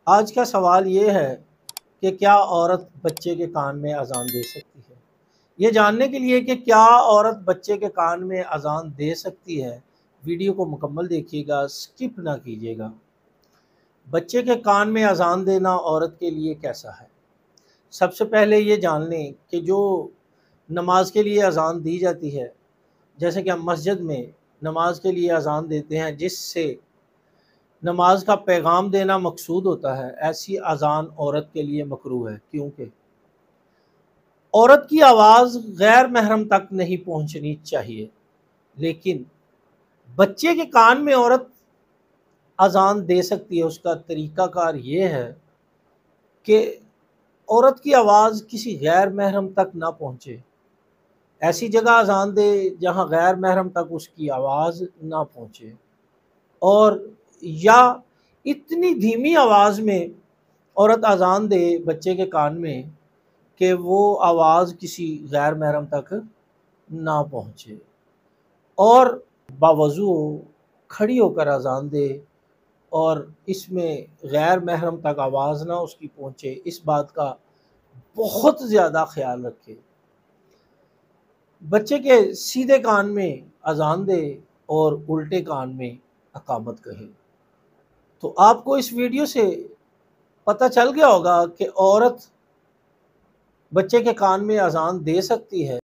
آج کا سوال یہ ہے کہ کیا عورت بچے کے کان میں اذان دے سکتی ہے؟ یہ جاننے کے لیے کہ کیا عورت بچے کے کان میں اذان دے سکتی ہے، ویڈیو کو مکمل دیکھیے گا، سکپ نہ کیجیے گا۔ بچے کے کان میں اذان دینا عورت کے لیے کیسا ہے؟ سب سے پہلے یہ جان لیں کہ جو نماز کے لیے اذان دی جاتی ہے، جیسے کہ ہم مسجد میں نماز کے لیے اذان دیتے ہیں جس سے نماز کا پیغام دینا مقصود ہوتا ہے، ایسی اذان عورت کے لیے مکروہ ہے، کیونکہ عورت کی آواز غیر محرم تک نہیں پہنچنی چاہیے۔ لیکن بچے کے کان میں عورت اذان دے سکتی ہے۔ اس کا طریقہ کار یہ ہے کہ عورت کی آواز کسی غیر محرم تک نہ پہنچے، ایسی جگہ اذان دے جہاں غیر محرم تک اس کی آواز نہ پہنچے، اور یا اتنی دھیمی آواز میں عورت اذان دے بچے کے کان میں کہ وہ آواز کسی غیر محرم تک نہ پہنچے، اور باوضو کھڑی ہو کر اذان دے اور اس میں غیر محرم تک آواز نہ اس کی پہنچے، اس بات کا بہت زیادہ خیال رکھے۔ بچے کے سیدھے کان میں اذان دے اور الٹے کان میں اقامت کہے۔ تو آپ کو اس ویڈیو سے پتہ چل گیا ہوگا کہ عورت بچے کے کان میں اذان دے سکتی ہے۔